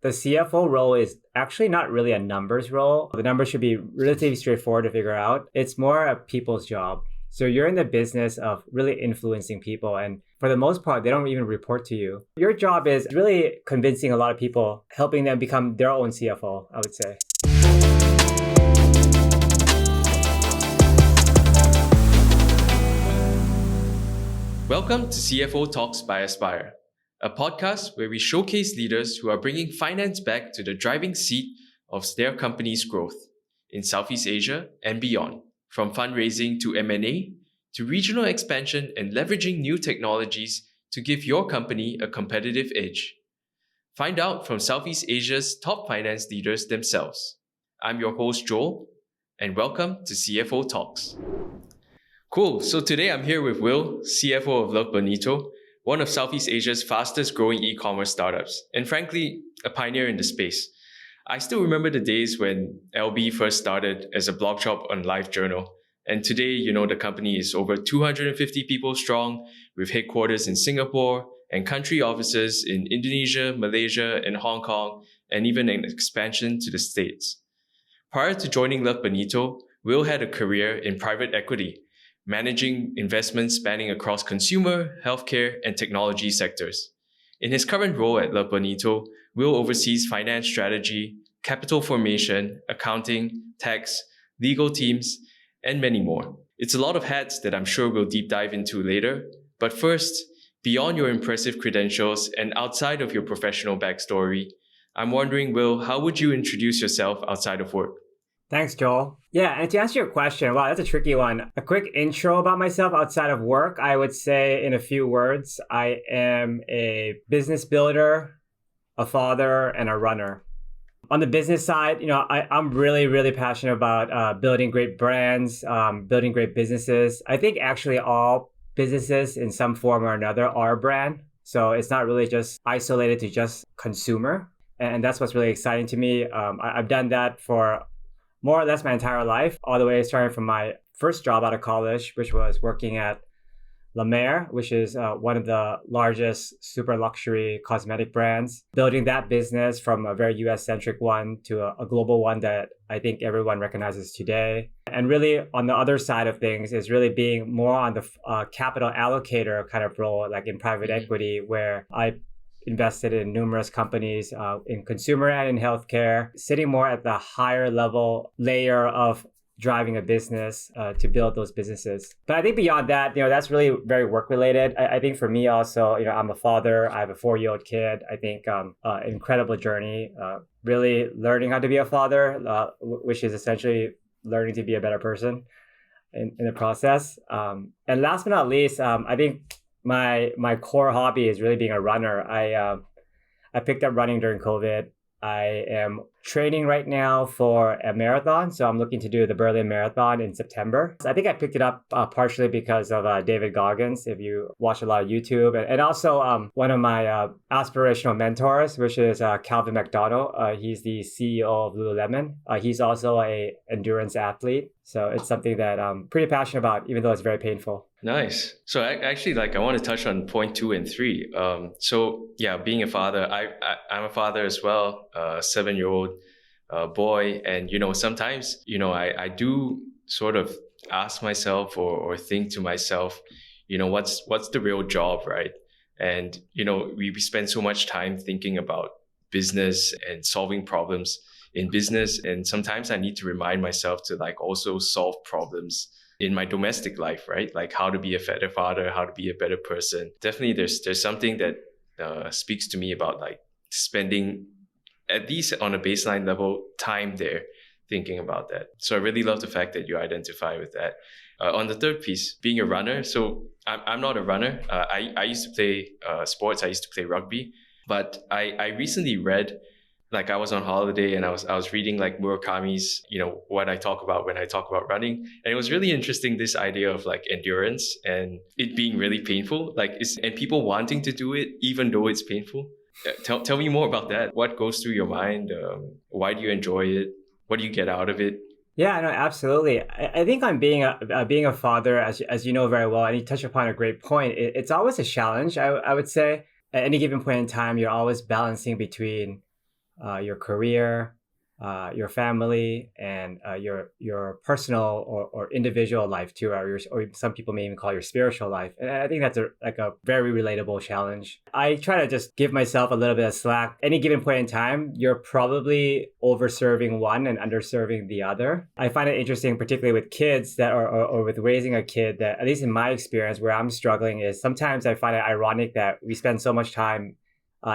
The CFO role is actually not really a numbers role. The numbers should be relatively straightforward to figure out. It's more a people's job. So you're in the business of really influencing people. And for the most part, they don't even report to you. Your job is really convincing a lot of people, helping them become their own CFO, I would say. Welcome to CFO Talks by Aspire, a podcast where we showcase leaders who are bringing finance back to the driving seat of their company's growth in Southeast Asia and beyond, from fundraising to M&A to regional expansion and leveraging new technologies to give your company a competitive edge. Find out from Southeast Asia's top finance leaders themselves. I'm your host, Joel, and welcome to CFO Talks. Cool. So today I'm here with Will, CFO of Love Bonito, one of Southeast Asia's fastest growing e-commerce startups, and frankly, a pioneer in the space. I still remember the days when LB first started as a blog shop on LiveJournal. And today, the company is over 250 people strong with headquarters in Singapore and country offices in Indonesia, Malaysia, and Hong Kong, and even an expansion to the States. Prior to joining Love Bonito, Will had a career in private equity, managing investments spanning across consumer, healthcare, and technology sectors. In his current role at Love Bonito, Will oversees finance strategy, capital formation, accounting, tax, legal teams, and many more. It's a lot of hats that I'm sure we'll deep dive into later. But first, beyond your impressive credentials and outside of your professional backstory, I'm wondering, Will, how would you introduce yourself outside of work? Thanks, Joel. Yeah, and to answer your question, wow, that's a tricky one. A quick intro about myself outside of work, I would say in a few words, I am a business builder, a father, and a runner. On the business side, I'm really, really passionate about building great brands, building great businesses. I think actually all businesses in some form or another are a brand. So it's not really just isolated to just consumer. And that's what's really exciting to me. I've done that for more or less my entire life, all the way starting from my first job out of college, which was working at La Mer, which is one of the largest super luxury cosmetic brands, building that business from a very US-centric one to a global one that I think everyone recognizes today. And really on the other side of things is really being more on the capital allocator kind of role, like in private equity, where I invested in numerous companies in consumer and in healthcare, sitting more at the higher level layer of driving a business to build those businesses. But I think beyond that, that's really very work related. I think for me also, I'm a father. I have a 4-year-old kid. I think incredible journey, really learning how to be a father, which is essentially learning to be a better person in the process. And last but not least, I think my core hobby is really being a runner. I picked up running during COVID. I am training right now for a marathon. So I'm looking to do the Berlin Marathon in September. So I think I picked it up partially because of David Goggins, if you watch a lot of YouTube. And also one of my aspirational mentors, which is Calvin McDonald. He's the CEO of Lululemon. He's also an endurance athlete. So it's something that I'm pretty passionate about, even though it's very painful. Nice. So I want to touch on point 2 and 3. So yeah, being a father, I'm a father as well, a 7-year-old boy. And, sometimes, I do sort of ask myself or think to myself, what's the real job, right? And, we spend so much time thinking about business and solving problems in business. And sometimes I need to remind myself to also solve problems in my domestic life, right? Like how to be a better father, how to be a better person. Definitely there's something that speaks to me about spending, at least on a baseline level, time there thinking about that. So I really love the fact that you identify with that. On the third piece, being a runner. So I'm not a runner. I used to play sports. I used to play rugby, but I recently read, I was on holiday and I was reading Murakami's, what I talk about when I talk about running. And it was really interesting, this idea of endurance and it being really painful, and people wanting to do it even though it's painful. Tell me more about that. What goes through your mind? Why do you enjoy it? What do you get out of it? Yeah, no, absolutely. I think on being a father, as you know very well, and you touch upon a great point, it's always a challenge, I would say. At any given point in time, you're always balancing between your career, your family, and your personal or individual life too, or some people may even call your spiritual life. And I think that's a very relatable challenge. I try to just give myself a little bit of slack. Any given point in time, you're probably overserving one and underserving the other. I find it interesting, particularly with kids or with raising a kid, that at least in my experience, where I'm struggling is sometimes I find it ironic that we spend so much time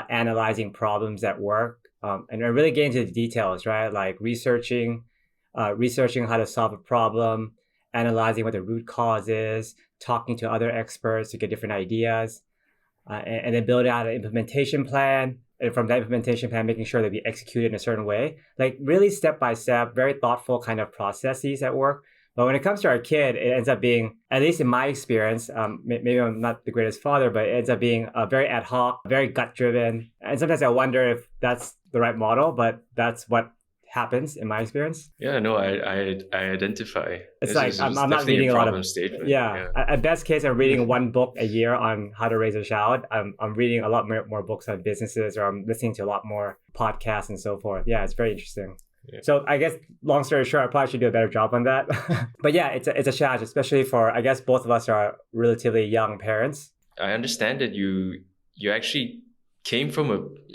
analyzing problems at work. And I really get into the details, right? Like researching how to solve a problem, analyzing what the root cause is, talking to other experts to get different ideas, and then build out an implementation plan. And from that implementation plan, making sure that we execute it in a certain way, like really step by step, very thoughtful kind of processes at work. But when it comes to our kid, it ends up being, at least in my experience, maybe I'm not the greatest father, but it ends up being very ad hoc, very gut driven. And sometimes I wonder if that's the right model, but that's what happens in my experience. Yeah, no, I identify. It's like I'm not reading a lot of statement. Yeah. At best case, I'm reading one book a year on how to raise a child. I'm reading a lot more books on businesses, or I'm listening to a lot more podcasts and so forth. Yeah, it's very interesting. Yeah. So I guess, long story short, I probably should do a better job on that. But yeah, it's a challenge, especially for, I guess, both of us are relatively young parents. I understand that you actually came from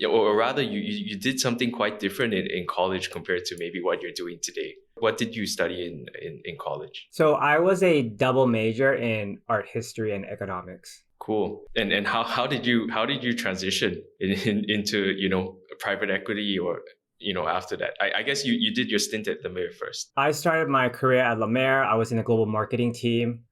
or rather you did something quite different in college compared to maybe what you're doing today. What did you study in college? So I was a double major in art history and economics. Cool. And how did you transition into private equity, or after that? I guess you did your stint at Lemaire first. I started my career at Lemaire. I was in the global marketing team.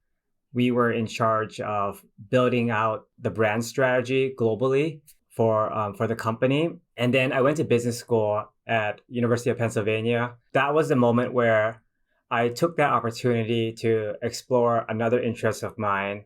We were in charge of building out the brand strategy globally for the company. And then I went to business school at University of Pennsylvania. That was the moment where I took that opportunity to explore another interest of mine,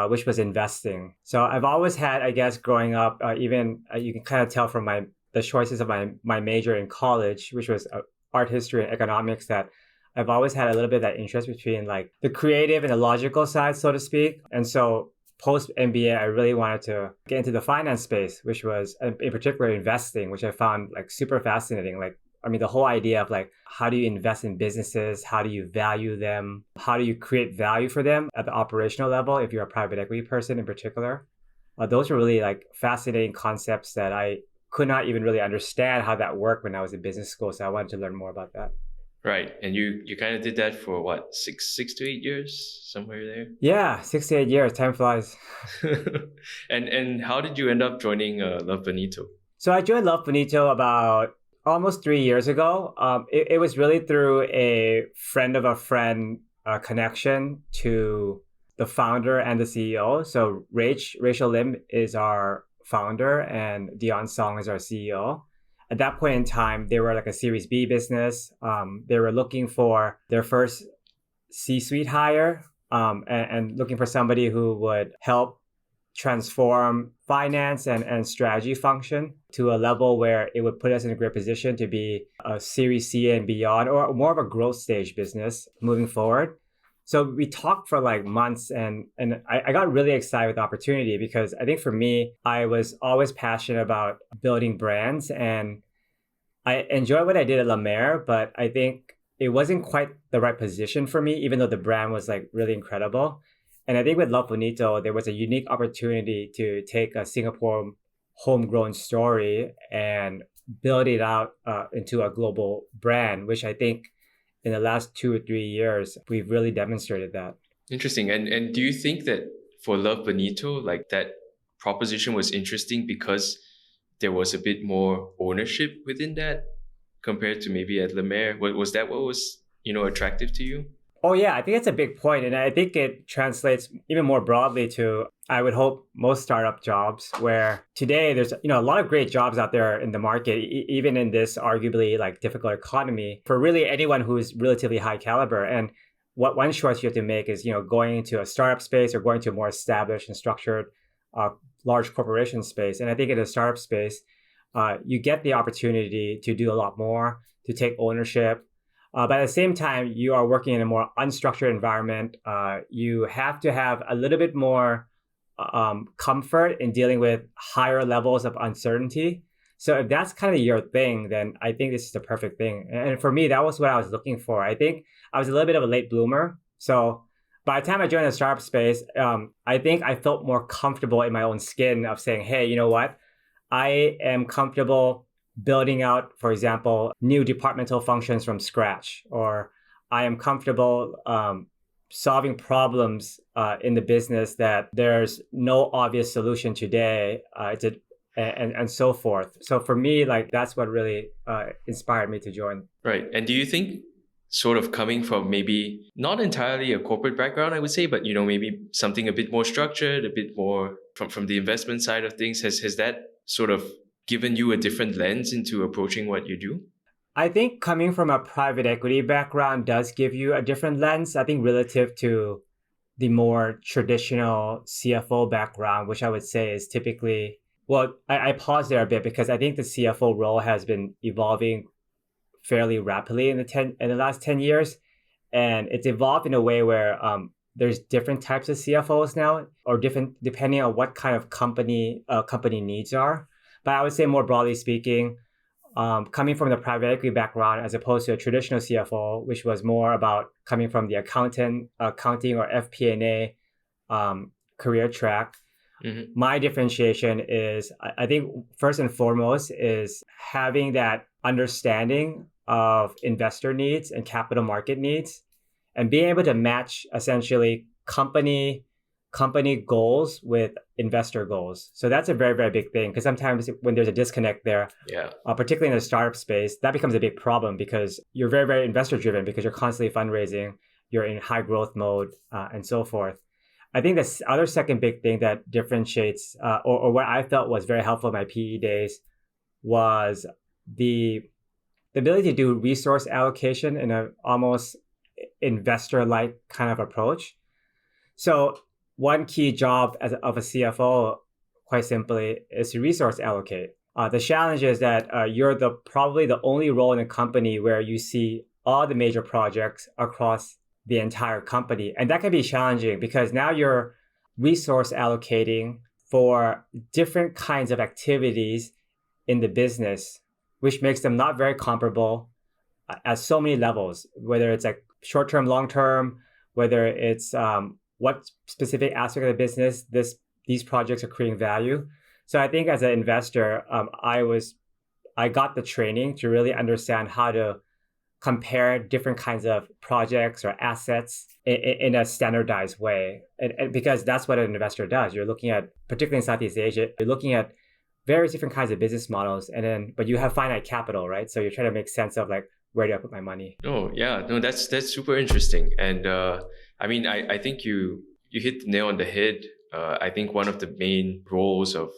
which was investing. So I've always had, I guess, growing up, even you can kind of tell from the choices of my major in college, which was art history and economics, that I've always had a little bit of that interest between like the creative and the logical side, so to speak. And so post MBA, I really wanted to get into the finance space, which was in particular investing, which I found like super fascinating. Like, I mean, the whole idea of like, how do you invest in businesses? How do you value them? How do you create value for them at the operational level if you're a private equity person in particular? Those are really like fascinating concepts that I could not even really understand how that worked when I was in business school. So I wanted to learn more about that. Right. And you kind of did that for what, six to 8 years, somewhere there? Yeah, 6 to 8 years. Time flies. And how did you end up joining Love Bonito? So I joined Love Bonito about almost 3 years ago. It was really through a friend of a friend connection to the founder and the CEO. So Rachel Lim is our founder and Dion Song is our CEO. At that point in time, they were like a Series B business. They were looking for their first C-suite hire and looking for somebody who would help transform finance and strategy function to a level where it would put us in a great position to be a Series C and beyond, or more of a growth stage business moving forward. So we talked for like months, and I got really excited with the opportunity because I think for me, I was always passionate about building brands, and I enjoyed what I did at Lemaire, but I think it wasn't quite the right position for me, even though the brand was like really incredible. And I think with Love Bonito, there was a unique opportunity to take a Singapore homegrown story and build it out into a global brand, which I think in the last 2 or 3 years, we've really demonstrated that. Interesting. And do you think that for Love Bonito, like that proposition was interesting because there was a bit more ownership within that compared to maybe at Lemaire? Was that what was, attractive to you? Oh yeah, I think that's a big point. And I think it translates even more broadly to, I would hope, most startup jobs, where today there's, a lot of great jobs out there in the market, even in this arguably like difficult economy, for really anyone who's relatively high caliber. And what one choice you have to make is, going into a startup space or going to a more established and structured large corporation space. And I think in a startup space, you get the opportunity to do a lot more, to take ownership. But at the same time, you are working in a more unstructured environment. You have to have a little bit more comfort in dealing with higher levels of uncertainty. So if that's kind of your thing, then I think this is the perfect thing. And for me, that was what I was looking for. I think I was a little bit of a late bloomer. So by the time I joined the startup space, I think I felt more comfortable in my own skin of saying, hey, you know what? I am comfortable building out, for example, new departmental functions from scratch, or I am comfortable solving problems in the business that there's no obvious solution today. And so forth. So for me, like that's what really inspired me to join. Right. And do you think sort of coming from maybe not entirely a corporate background, I would say, but maybe something a bit more structured, a bit more from the investment side of things, has that sort of given you a different lens into approaching what you do? I think coming from a private equity background does give you a different lens, I think, relative to the more traditional CFO background, which I would say is typically, well, I pause there a bit because I think the CFO role has been evolving fairly rapidly in the last 10 years. And it's evolved in a way where there's different types of CFOs now, or different depending on what kind of company needs are. But I would say more broadly speaking, coming from the private equity background as opposed to a traditional CFO, which was more about coming from the accounting or FP&A career track. Mm-hmm. My differentiation is, I think, first and foremost, is having that understanding of investor needs and capital market needs, and being able to match essentially company goals with investor goals. So that's a very, very big thing, because sometimes when there's a disconnect there, particularly in the startup space, that becomes a big problem because you're very, very investor driven because you're constantly fundraising, you're in high growth mode, and so forth. I think the other second big thing that differentiates, or what I felt was very helpful in my PE days, was the ability to do resource allocation in an almost investor-like kind of approach. So one key job of a CFO, quite simply, is to resource allocate. The challenge is that you're probably the only role in a company where you see all the major projects across the entire company. And that can be challenging because now you're resource allocating for different kinds of activities in the business, which makes them not very comparable at so many levels, whether it's like short-term, long-term, whether it's what specific aspect of the business these projects are creating value. So I think as an investor, I got the training to really understand how to compare different kinds of projects or assets in a standardized way. And because that's what an investor does. You're looking at, particularly in Southeast Asia, you're looking at various different kinds of business models, but you have finite capital, right? So you're trying to make sense of like, where do I put my money? Oh yeah, no, that's super interesting. And I think you hit the nail on the head. I think one of the main roles of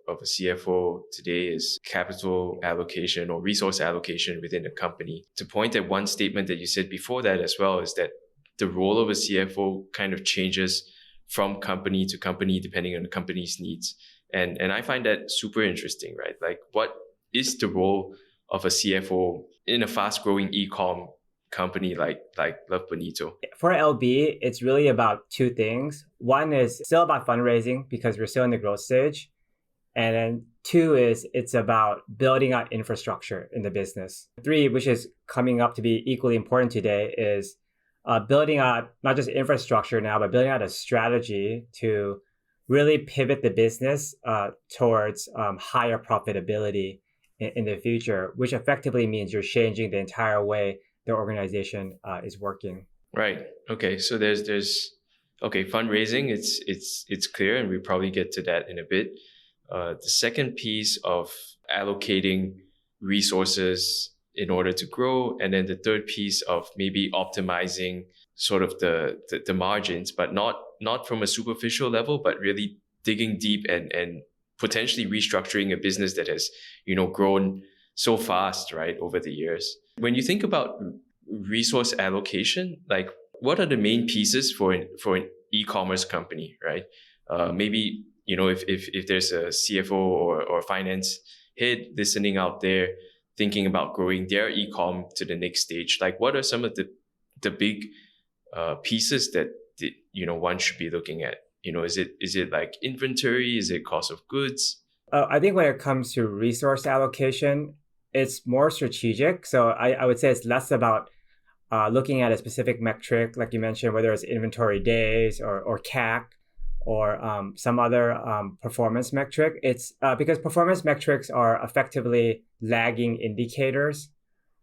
a CFO today is capital allocation or resource allocation within a company. To point at one statement that you said before that as well, is that the role of a CFO kind of changes from company to company depending on the company's needs. And I find that super interesting, right? Like, what is the role of a CFO in a fast-growing e-com company like Love Bonito? For LB, it's really about two things. One is still about fundraising because we're still in the growth stage. And then two is it's about building out infrastructure in the business. Three, which is coming up to be equally important today, is building out not just infrastructure now, but building out a strategy to really pivot the business towards higher profitability in the future, which effectively means you're changing the entire way the organization is working. Right. Okay. So there's fundraising. It's clear, and we'll probably get to that in a bit. The second piece of allocating resources in order to grow, and then the third piece of maybe optimizing sort of the margins, but not from a superficial level, but really digging deep and potentially restructuring a business that has grown so fast, right, over the years. When you think about resource allocation, like, what are the main pieces for an e-commerce company, right? Maybe if there's a CFO or finance head listening out there thinking about growing their e-com to the next stage, like, what are some of the big pieces that one should be looking at? Is it like inventory? Is it cost of goods? I think when it comes to resource allocation, it's more strategic. So I would say it's less about looking at a specific metric, like you mentioned, whether it's inventory days or CAC or some other performance metric. It's because performance metrics are effectively lagging indicators.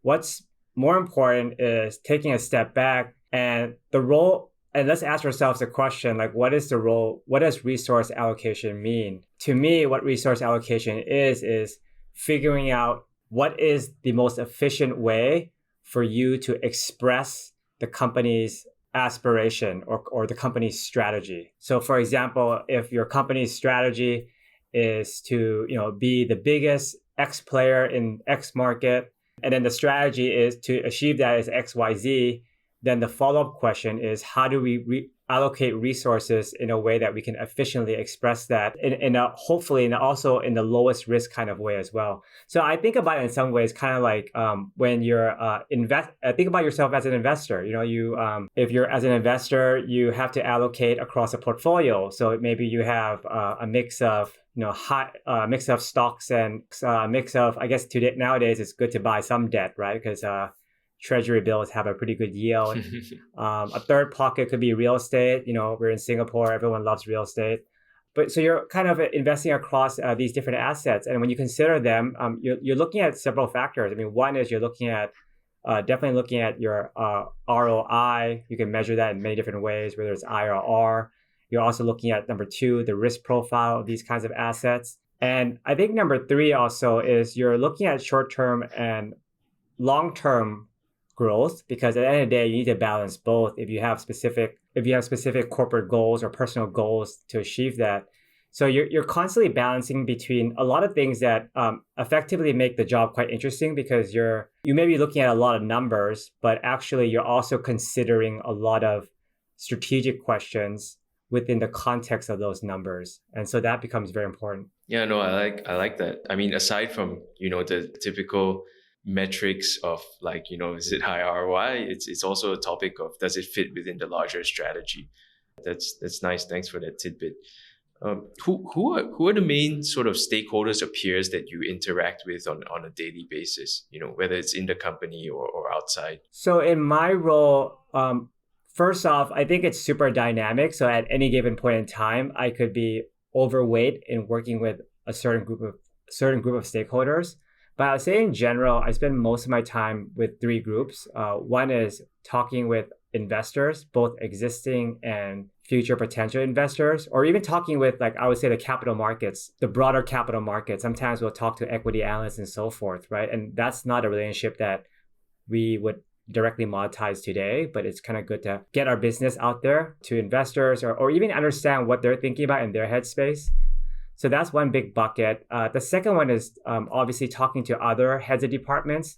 What's more important is taking a step back and the role, and let's ask ourselves the question, like, what is the role? What does resource allocation mean? To me, what resource allocation is figuring out what is the most efficient way for you to express the company's aspiration or the company's strategy. So for example, if your company's strategy is to, be the biggest X player in X market, and then the strategy is to achieve that as XYZ, then the follow-up question is, how do we allocate resources in a way that we can efficiently express that in a hopefully and also in the lowest risk kind of way as well. So I think about it in some ways kind of like when you're think about yourself as an investor. If you're as an investor, you have to allocate across a portfolio. So maybe you have a mix of mix of stocks and mix of, I guess today nowadays it's good to buy some debt, right? Because treasury bills have a pretty good yield. A third pocket could be real estate. We're in Singapore, everyone loves real estate. But so you're kind of investing across these different assets. And when you consider them, you're looking at several factors. I mean, one is you're looking at definitely looking at your ROI. You can measure that in many different ways, whether it's IRR. You're also looking at number two, the risk profile of these kinds of assets. And I think number three also is you're looking at short-term and long-term growth, because at the end of the day, you need to balance both. If you have specific corporate goals or personal goals to achieve that, so you're constantly balancing between a lot of things that effectively make the job quite interesting, because you may be looking at a lot of numbers, but actually you're also considering a lot of strategic questions within the context of those numbers, and so that becomes very important. Yeah, no, I like that. I mean, aside from the typical metrics of is it high ROI? It's also a topic of, does it fit within the larger strategy? That's nice. Thanks for that tidbit. Who are the main sort of stakeholders or peers that you interact with on a daily basis? Whether it's in the company or outside. So in my role, first off, I think it's super dynamic. So at any given point in time, I could be overweight in working with a certain group of stakeholders. But I would say in general, I spend most of my time with three groups. One is talking with investors, both existing and future potential investors, or even talking with, I would say, the capital markets, the broader capital markets. Sometimes we'll talk to equity analysts and so forth, right? And that's not a relationship that we would directly monetize today, but it's kind of good to get our business out there to investors or even understand what they're thinking about in their headspace. So that's one big bucket. The second one is obviously talking to other heads of departments.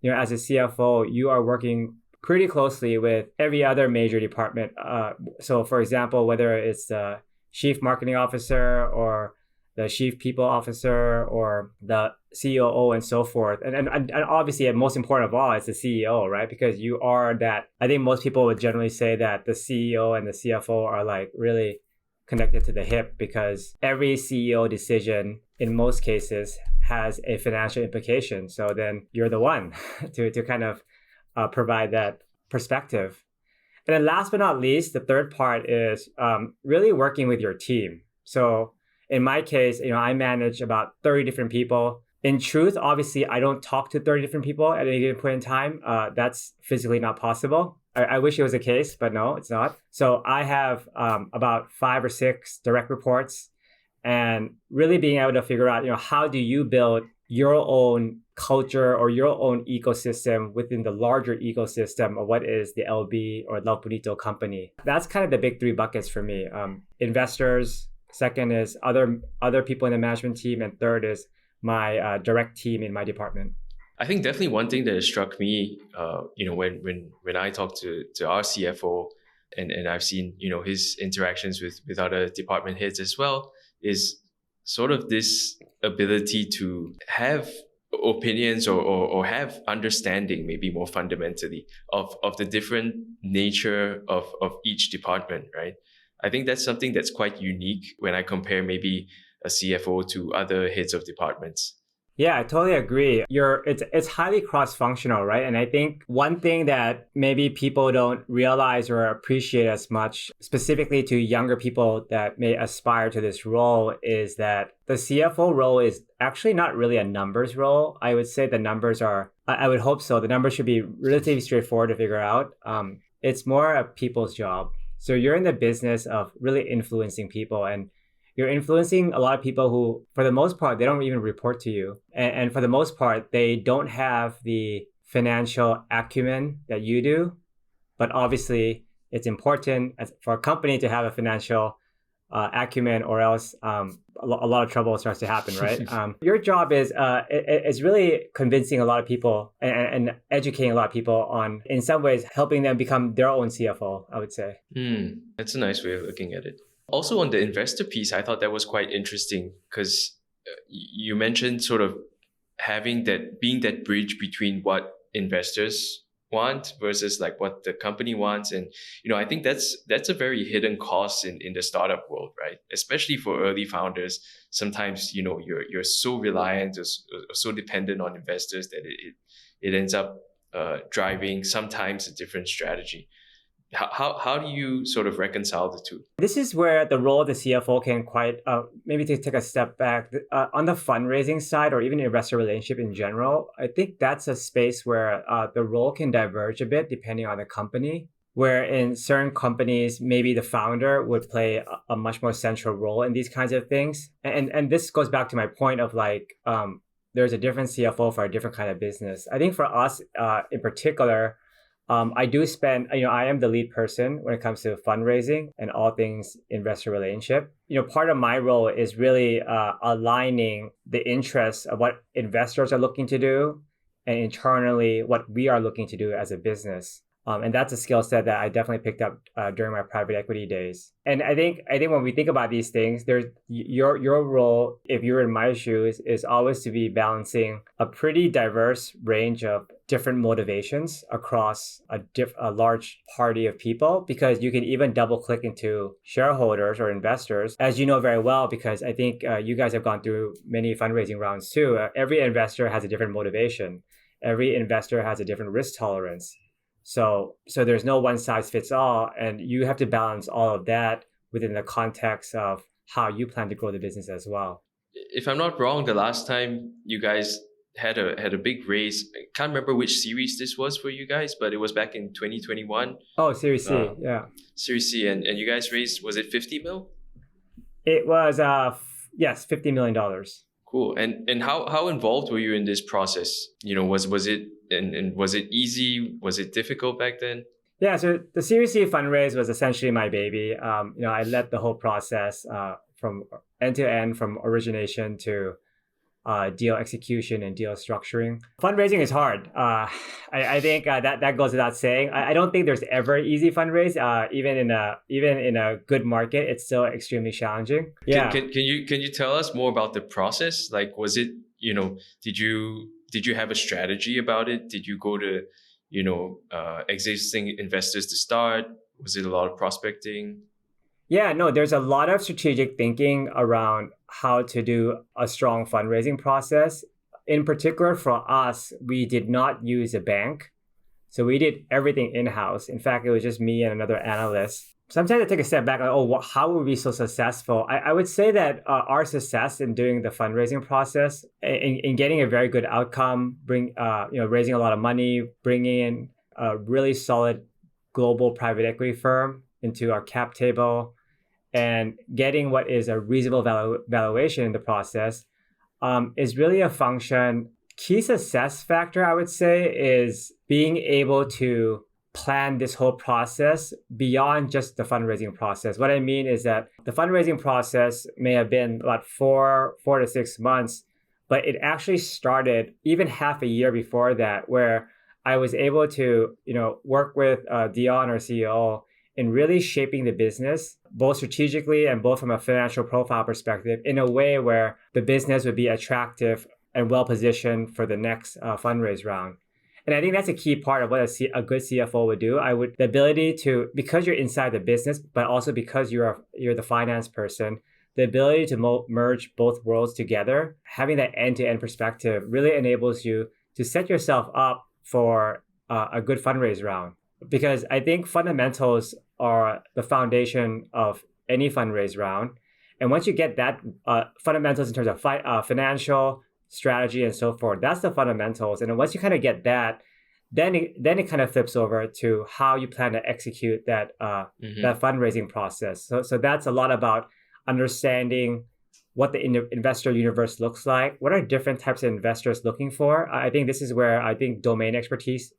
As a CFO, you are working pretty closely with every other major department. So for example, whether it's the chief marketing officer or the chief people officer or the COO and so forth. And obviously, and most important of all, it's the CEO, right? Because you are that. I think most people would generally say that the CEO and the CFO are really connected to the hip, because every CEO decision in most cases has a financial implication. So then you're the one to kind of provide that perspective. And then last but not least, the third part is really working with your team. So in my case, I manage about 30 different people. In truth, obviously, I don't talk to 30 different people at any given point in time. That's physically not possible. I wish it was the case, but no, it's not. So I have about 5 or 6 direct reports, and really being able to figure out, how do you build your own culture or your own ecosystem within the larger ecosystem of what is the LB or Love Bonito company. That's kind of the big 3 buckets for me. Investors, second is other people in the management team, and third is my direct team in my department. I think definitely one thing that has struck me, when I talk to our CFO and I've seen, his interactions with other department heads as well, is sort of this ability to have opinions or have understanding, maybe more fundamentally, of the different nature of each department, right? I think that's something that's quite unique when I compare maybe a CFO to other heads of departments. Yeah, I totally agree. It's highly cross-functional, right? And I think one thing that maybe people don't realize or appreciate as much, specifically to younger people that may aspire to this role, is that the CFO role is actually not really a numbers role. I would say the numbers are, I would hope so. The numbers should be relatively straightforward to figure out. It's more a people's job. So you're in the business of really influencing people, and you're influencing a lot of people who, for the most part, they don't even report to you. And for the most part, they don't have the financial acumen that you do. But obviously, it's important for a company to have a financial acumen, or else a lot of trouble starts to happen, right? Your job is really convincing a lot of people and educating a lot of people on, in some ways, helping them become their own CFO, I would say. That's a nice way of looking at it. Also, on the investor piece, I thought that was quite interesting because you mentioned sort of being that bridge between what investors want versus like what the company wants. And, I think that's a very hidden cost in the startup world, right? Especially for early founders. Sometimes, you're so reliant or so dependent on investors that it ends up driving sometimes a different strategy. How do you sort of reconcile the two? This is where the role of the CFO can quite, maybe to take a step back, on the fundraising side or even investor relationship in general, I think that's a space where the role can diverge a bit depending on the company, where in certain companies, maybe the founder would play a much more central role in these kinds of things. And this goes back to my point of like, there's a different CFO for a different kind of business. I think for us in particular, I do spend, I am the lead person when it comes to fundraising and all things investor relationship. Part of my role is really aligning the interests of what investors are looking to do and internally what we are looking to do as a business. And that's a skill set that I definitely picked up during my private equity days. And I think when we think about these things, there's your role, if you're in my shoes, is always to be balancing a pretty diverse range of different motivations across a large party of people, because you can even double click into shareholders or investors, as you know very well, because I think you guys have gone through many fundraising rounds too. Every investor has a different motivation. Every investor has a different risk tolerance. So there's no one size fits all, and you have to balance all of that within the context of how you plan to grow the business as well. If I'm not wrong, the last time you guys had a big raise, I can't remember which series this was for you guys, but it was back in 2021. Oh, Series C, yeah. Series C, and you guys raised, was it 50 mil? It was, yes, $50 million. Cool. And how involved were you in this process? Was it and was it easy? Was it difficult back then? Yeah, so the Series C fundraise was essentially my baby. I led the whole process from end to end, from origination to deal execution and deal structuring. Fundraising is hard. I think that goes without saying. I don't think there's ever easy fundraise. Even in a good market, it's still extremely challenging. Yeah. Can you tell us more about the process? Like, was it, did you have a strategy about it? Did you go to existing investors to start? Was it a lot of prospecting? Yeah, no, there's a lot of strategic thinking around how to do a strong fundraising process. In particular, for us, we did not use a bank. So we did everything in-house. In fact, it was just me and another analyst. Sometimes I take a step back, like, how were we so successful? I would say that our success in doing the fundraising process, in getting a very good outcome, raising a lot of money, bringing in a really solid global private equity firm into our cap table, and getting what is a reasonable valuation in the process, is really a function. Key success factor, I would say, is being able to plan this whole process beyond just the fundraising process. What I mean is that the fundraising process may have been about 4 to 6 months, but it actually started even half a year before that, where I was able to, work with Dion, our CEO, in really shaping the business, both strategically and both from a financial profile perspective, in a way where the business would be attractive and well-positioned for the next fundraise round. And I think that's a key part of what a good CFO would do. The ability to, because you're inside the business, but also because you're the finance person, the ability to merge both worlds together, having that end-to-end perspective really enables you to set yourself up for a good fundraise round. Because I think fundamentals are the foundation of any fundraise round. And once you get that fundamentals in terms of financial strategy and so forth, that's the fundamentals. And then once you kind of get that, then it kind of flips over to how you plan to execute that that fundraising process. So that's a lot about understanding what the investor universe looks like. What are different types of investors looking for? I think this is where I think domain expertise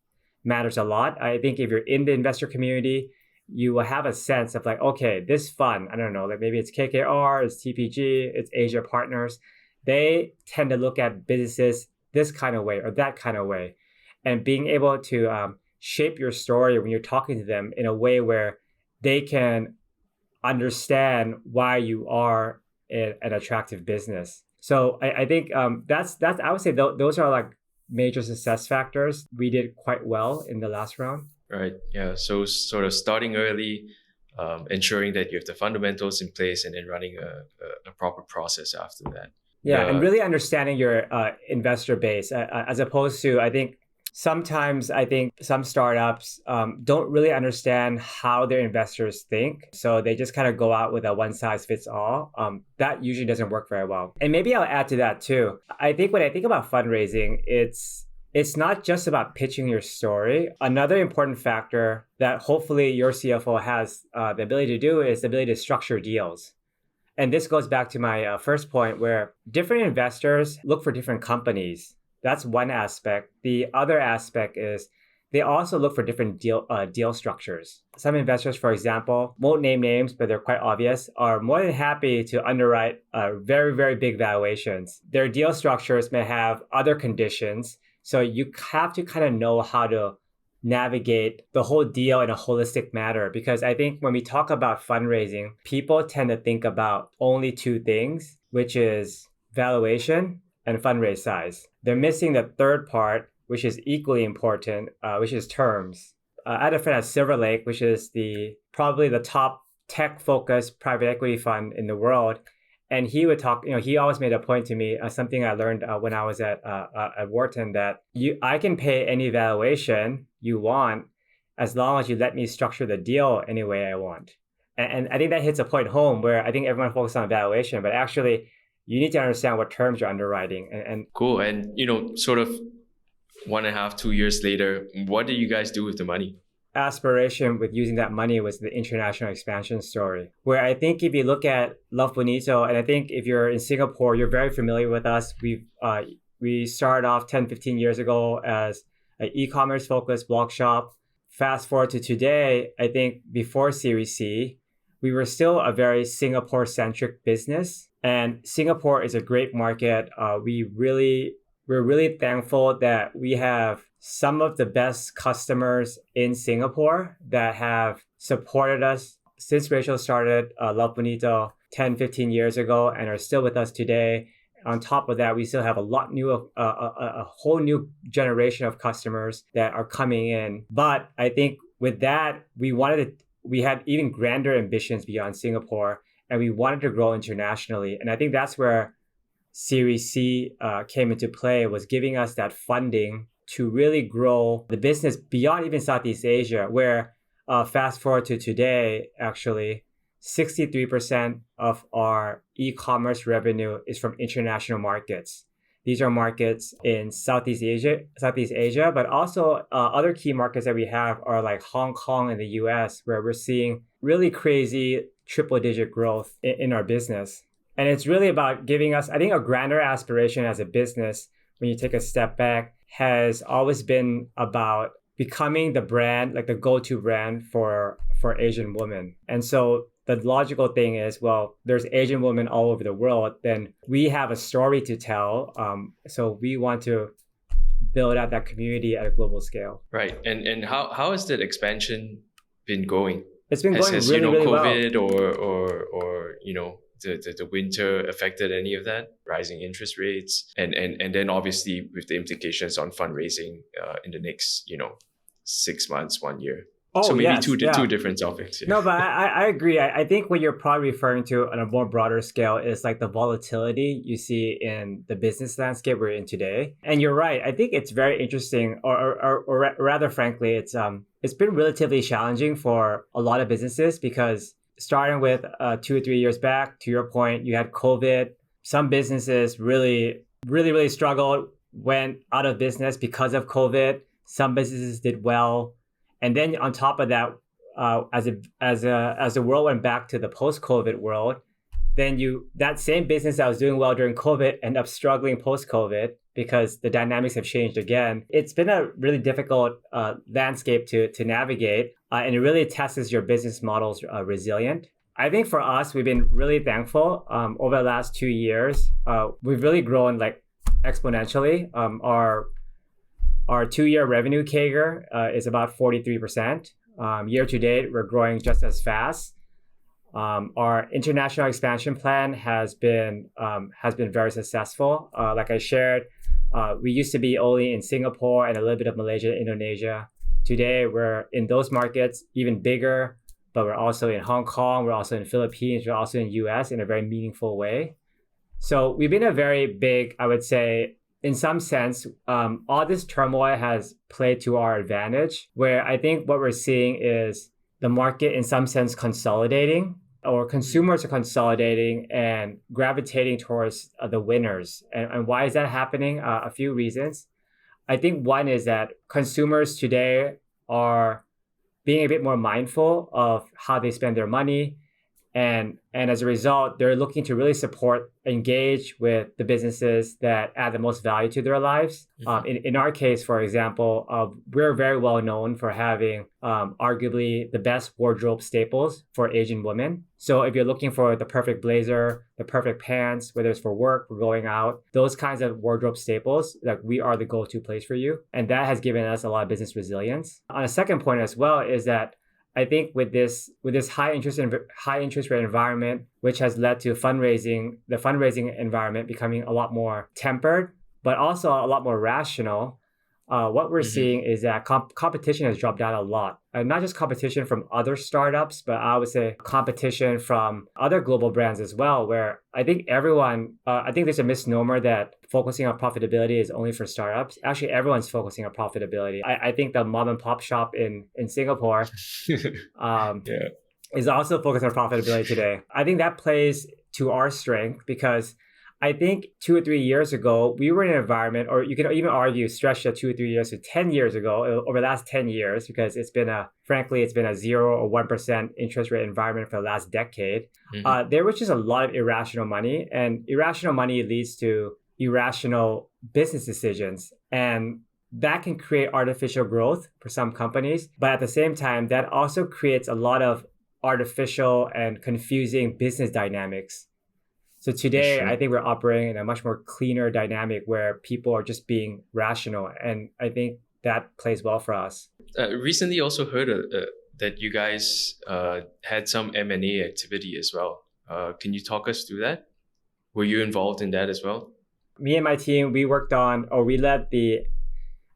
matters a lot. I think if you're in the investor community, you will have a sense of like, okay, this fund, I don't know, like maybe it's KKR, it's TPG, it's Asia Partners. They tend to look at businesses this kind of way or that kind of way. And being able to shape your story when you're talking to them in a way where they can understand why you are an attractive business. So I think that's I would say those are like major success factors. We did quite well in the last round. Right. Yeah. So sort of starting early, ensuring that you have the fundamentals in place, and then running a proper process after that. Yeah, and really understanding your investor base as opposed to, I think sometimes some startups don't really understand how their investors think. So they just kind of go out with a one size fits all. That usually doesn't work very well. And maybe I'll add to that too. I think when I think about fundraising, it's not just about pitching your story. Another important factor that hopefully your CFO has the ability to do is the ability to structure deals. And this goes back to my first point where different investors look for different companies. That's one aspect. The other aspect is they also look for different deal structures. Some investors, for example, won't name names, but they're quite obvious, are more than happy to underwrite very, very big valuations. Their deal structures may have other conditions. So you have to kind of know how to navigate the whole deal in a holistic manner. Because I think when we talk about fundraising, people tend to think about only two things, which is valuation and fundraise size. They're missing the third part, which is equally important, which is terms. I had a friend at Silver Lake, which is probably the top tech-focused private equity fund in the world. And he would talk, he always made a point to me, something I learned when I was at Wharton, that I can pay any valuation you want as long as you let me structure the deal any way I want. And I think that hits a point home where I think everyone focuses on valuation, but actually you need to understand what terms you're underwriting. And cool. And, sort of 1.5, 2 years later, what did you guys do with the money? Aspiration with using that money was the international expansion story, where I think if you look at Love Bonito, and I think if you're in Singapore, you're very familiar with us. We started off 10, 15 years ago as an e-commerce focused blog shop. Fast forward to today, I think before Series C, we were still a very Singapore-centric business. And Singapore is a great market. We're really thankful that we have some of the best customers in Singapore that have supported us since Rachel started Love Bonito 10, 15 years ago and are still with us today. On top of that, we still have a whole new generation of customers that are coming in. But I think with that, we had even grander ambitions beyond Singapore, and we wanted to grow internationally. And I think that's where Series C came into play, was giving us that funding to really grow the business beyond even Southeast Asia, where fast forward to today, actually, 63% of our e-commerce revenue is from international markets. These are markets in Southeast Asia, but also other key markets that we have are like Hong Kong and the US, where we're seeing really crazy triple-digit growth in our business. And it's really about giving us, I think, a grander aspiration as a business. When you take a step back, has always been about becoming the brand, like the go-to brand for Asian women. And so the logical thing is, well, there's Asian women all over the world, then we have a story to tell. So we want to build out that community at a global scale. Right. And how has that expansion been going? It's been going really COVID well. or the winter affected any of that? Rising interest rates and then obviously with the implications on fundraising in the next 6 months, 1 year. Oh, So maybe yes. two Yeah. different topics. Yeah. No, but I agree. I think what you're probably referring to on a more broader scale is like the volatility you see in the business landscape we're in today. And you're right. I think it's very interesting, or rather, frankly, it's been relatively challenging for a lot of businesses because starting with 2 or 3 years back, to your point, you had COVID. Some businesses really struggled, went out of business because of COVID. Some businesses did well. And then on top of that, as the world went back to the post-COVID world, then that same business that was doing well during COVID ended up struggling post-COVID because the dynamics have changed again. It's been a really difficult landscape to navigate, and it really tests your business model's resilience. I think for us, we've been really thankful over the last 2 years. We've really grown like exponentially. Our 2-year revenue CAGR is about 43%. Year to date, we're growing just as fast. Our international expansion plan has been very successful. Like I shared, we used to be only in Singapore and a little bit of Malaysia, Indonesia. Today, we're in those markets, even bigger, but we're also in Hong Kong, we're also in Philippines, we're also in US in a very meaningful way. So we've been a very big, I would say, in some sense, all this turmoil has played to our advantage, where I think what we're seeing is the market in some sense consolidating, or consumers are consolidating and gravitating towards the winners. And why is that happening? A few reasons. I think one is that consumers today are being a bit more mindful of how they spend their money. And as a result, they're looking to really support, engage with the businesses that add the most value to their lives. Mm-hmm. In our case, for example, we're very well known for having arguably the best wardrobe staples for Asian women. So if you're looking for the perfect blazer, the perfect pants, whether it's for work or going out, those kinds of wardrobe staples, like we are the go-to place for you. And that has given us a lot of business resilience. On a second point as well is that I think with this high interest rate environment, which has led to the fundraising environment becoming a lot more tempered, but also a lot more rational. What we're seeing is that competition has dropped down a lot. Not just competition from other startups, but I would say competition from other global brands as well, where I think I think there's a misnomer that focusing on profitability is only for startups. Actually, everyone's focusing on profitability. I think the mom and pop shop in Singapore is also focused on profitability today. I think that plays to our strength because I think 2 or 3 years ago, we were in an environment, or you could even argue stretch that 2 or 3 years to 10 years ago, over the last 10 years, because it's been a 0 or 1% interest rate environment for the last decade. There was just a lot of irrational money, and irrational money leads to irrational business decisions. And that can create artificial growth for some companies. But at the same time, that also creates a lot of artificial and confusing business dynamics. So today, I think we're operating in a much more cleaner dynamic where people are just being rational. And I think that plays well for us. Recently also heard that you guys had some M&A activity as well. Can you talk us through that? Were you involved in that as well? Me and my team, we led the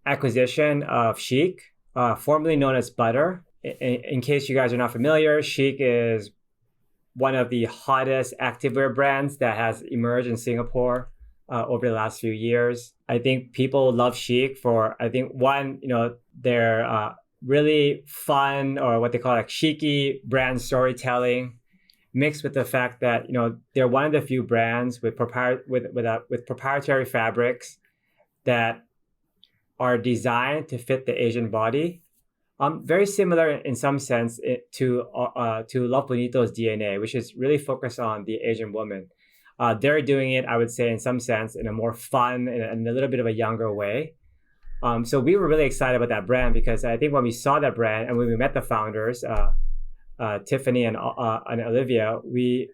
acquisition of Chic, formerly known as Butter. In case you guys are not familiar, Chic is one of the hottest activewear brands that has emerged in Singapore over the last few years. I think people love Chic for, I think, one, their really fun, or what they call like chicy brand storytelling, mixed with the fact that they're one of the few brands with proprietary fabrics that are designed to fit the Asian body. Very similar in some sense to Love Bonito's DNA, which is really focused on the Asian woman. They're doing it, I would say, in some sense, in a more fun and a little bit of a younger way. So we were really excited about that brand because I think when we saw that brand and when we met the founders, Tiffany and Olivia, we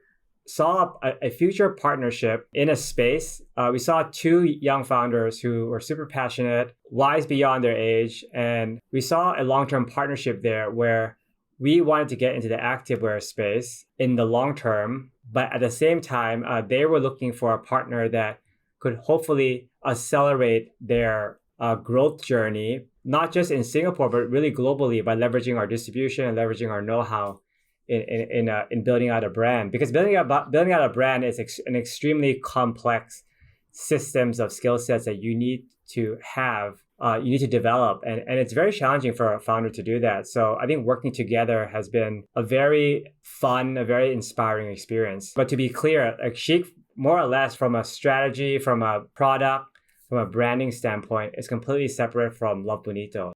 saw a future partnership in a space. We saw 2 young founders who were super passionate, wise beyond their age, and we saw a long-term partnership there where we wanted to get into the activewear space in the long term, but at the same time, they were looking for a partner that could hopefully accelerate their growth journey not just in Singapore, but really globally by leveraging our distribution and leveraging our know-how in building out a brand. Because building out a brand is an extremely complex systems of skill sets that you need to have, you need to develop. And it's very challenging for a founder to do that. So I think working together has been a very fun, a very inspiring experience. But to be clear, like Chic, more or less from a strategy, from a product, from a branding standpoint, is completely separate from Love Bonito.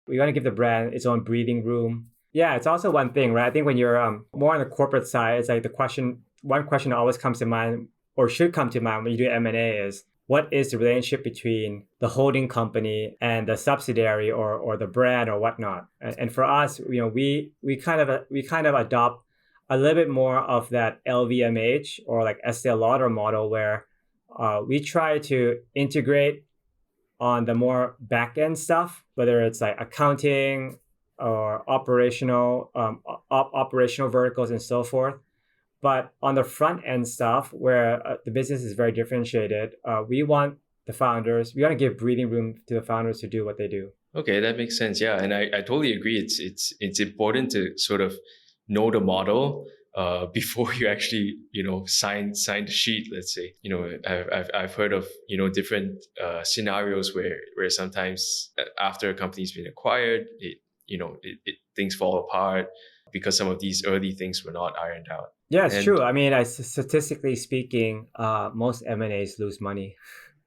We want to give the brand its own breathing room. Yeah, it's also one thing, right? I think when you're more on the corporate side, it's like one question that always comes to mind or should come to mind when you do M&A is, what is the relationship between the holding company and the subsidiary or the brand or whatnot? And for us, we kind of adopt a little bit more of that LVMH or like Estee Lauder model where we try to integrate on the more back end stuff, whether it's like accounting or operational verticals and so forth. But on the front end stuff, where the business is very differentiated, we want to give breathing room to the founders to do what they do. Okay, that makes sense. Yeah, and I totally agree. It's important to sort of know the model before you actually sign the sheet. Let's say I've heard of different scenarios where sometimes after a company's been acquired, things fall apart because some of these early things were not ironed out. Yeah, it's true. I mean, statistically speaking, most M&As lose money.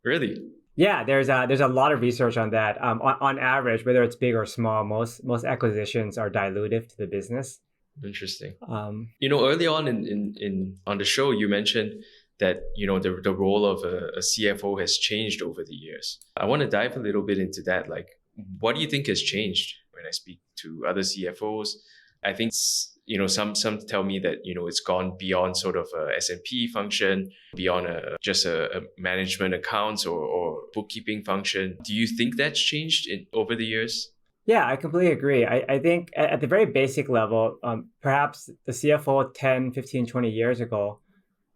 Really? Yeah, there's a lot of research on that. On average, whether it's big or small, most acquisitions are dilutive to the business. Interesting. Early on in on the show, you mentioned that the role of a CFO has changed over the years. I want to dive a little bit into that. Like, what do you think has changed? When I speak to other CFOs, I think some tell me that it's gone beyond sort of a S&P function, beyond just a management accounts or bookkeeping function. Do you think that's changed over the years? Yeah, I completely agree. I think at the very basic level, perhaps the CFO 10, 15, 20 years ago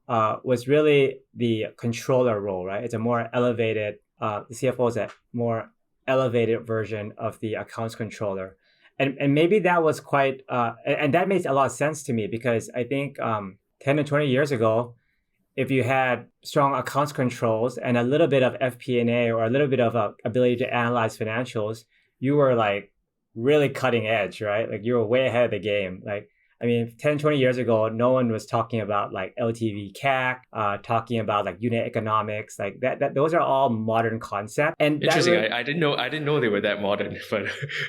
was really the controller role, right? It's a more elevated, the CFO is a more elevated version of the accounts controller. And maybe that was quite, and that makes a lot of sense to me because I think 10 to 20 years ago, if you had strong accounts controls and a little bit of FP&A or a little bit of ability to analyze financials, you were like really cutting edge, right? Like you were way ahead of the game. Like, I mean, 10, 20 years ago, no one was talking about like LTV CAC, talking about like unit economics, like that those are all modern concepts. And interesting. I didn't know they were that modern, but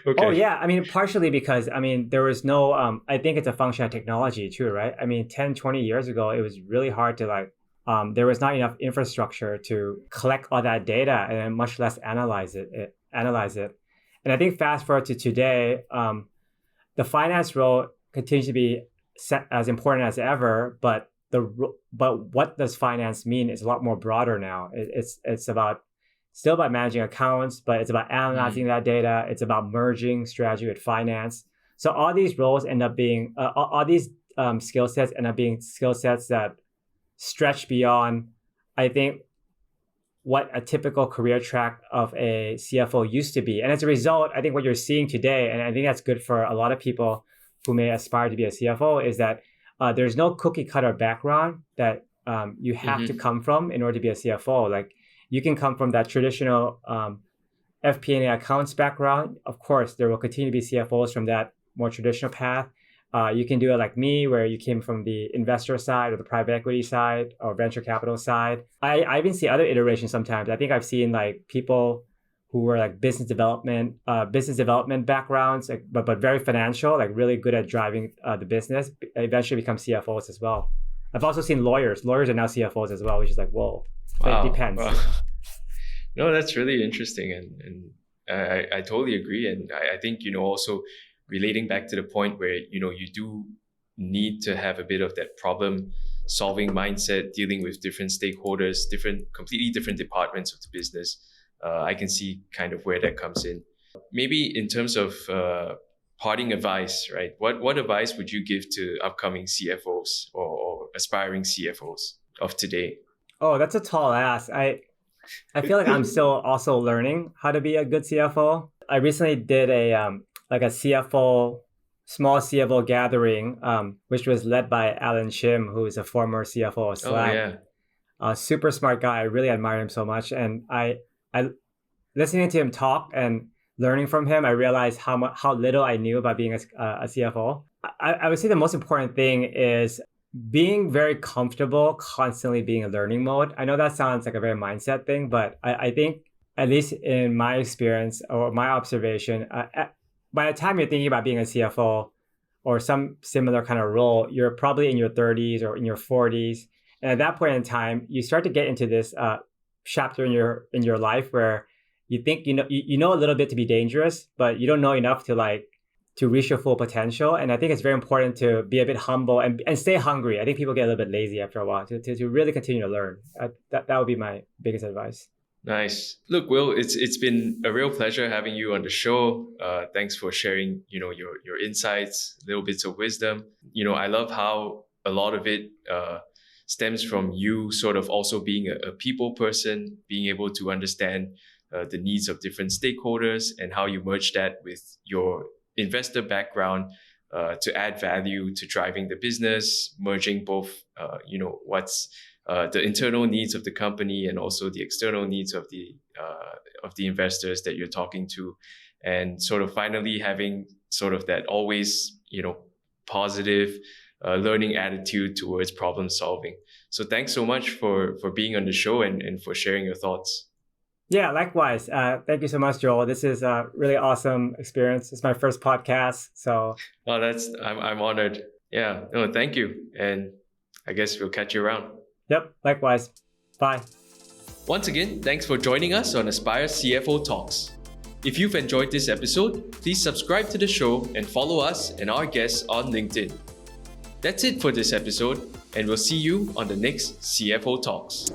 okay. Oh yeah. I mean, partially because, there was no, I think it's a function of technology too, right? I mean, 10, 20 years ago, it was really hard to like, there was not enough infrastructure to collect all that data and much less analyze it. And I think fast forward to today, the finance role continues to be as important as ever, but what does finance mean is a lot more broader now. It's still about managing accounts, but it's about analyzing that data. It's about merging strategy with finance. So all these roles end up being all these skill sets end up being skill sets that stretch beyond, I think, what a typical career track of a CFO used to be. And as a result, I think what you're seeing today, and I think that's good for a lot of people who may aspire to be a CFO, is that there's no cookie cutter background that you have to come from in order to be a CFO. Like you can come from that traditional FP&A accounts background. Of course, there will continue to be CFOs from that more traditional path. You can do it like me, where you came from the investor side or the private equity side or venture capital side. I even see other iterations sometimes. I think I've seen like people who were like business development backgrounds, like, but very financial, like really good at driving the business, eventually become CFOs as well. I've also seen lawyers. Lawyers are now CFOs as well, which is like, whoa, wow. It depends. Wow. No, that's really interesting. And I totally agree. And I think, also relating back to the point where, you do need to have a bit of that problem solving mindset, dealing with different stakeholders, completely different departments of the business. I can see kind of where that comes in. Maybe in terms of parting advice, right? What advice would you give to upcoming CFOs or aspiring CFOs of today? Oh, that's a tall ask. I feel like I'm still also learning how to be a good CFO. I recently did a like a CFO, small CFO gathering, which was led by Alan Shim, who is a former CFO of Oh, Slack. yeah. A super smart guy. I really admire him so much. And I listening to him talk and learning from him, I realized how little I knew about being a CFO. I would say the most important thing is being very comfortable constantly being in learning mode. I know that sounds like a very mindset thing, but I think, at least in my experience or my observation, by the time you're thinking about being a CFO or some similar kind of role, you're probably in your 30s or in your 40s. And at that point in time, you start to get into this chapter in your life where you think you know a little bit to be dangerous, but you don't know enough to reach your full potential. And I think it's very important to be a bit humble and stay hungry. I think people get a little bit lazy after a while to really continue to learn. That would be my biggest advice. Nice. Look, Will, it's been a real pleasure having you on the show. Thanks for sharing, your insights, little bits of wisdom. I love how a lot of it stems from you sort of also being a people person, being able to understand the needs of different stakeholders and how you merge that with your investor background to add value to driving the business, merging both, what's the internal needs of the company and also the external needs of the investors that you're talking to, and sort of finally having sort of that always, positive learning attitude towards problem solving. So thanks so much for being on the show and for sharing your thoughts. Yeah, likewise. Thank you so much, Joel. This is a really awesome experience. It's my first podcast, so. Oh, I'm honored. Yeah, no, thank you. And I guess we'll catch you around. Yep, likewise. Bye. Once again, thanks for joining us on Aspire CFO Talks. If you've enjoyed this episode, please subscribe to the show and follow us and our guests on LinkedIn. That's it for this episode, and we'll see you on the next CFO Talks.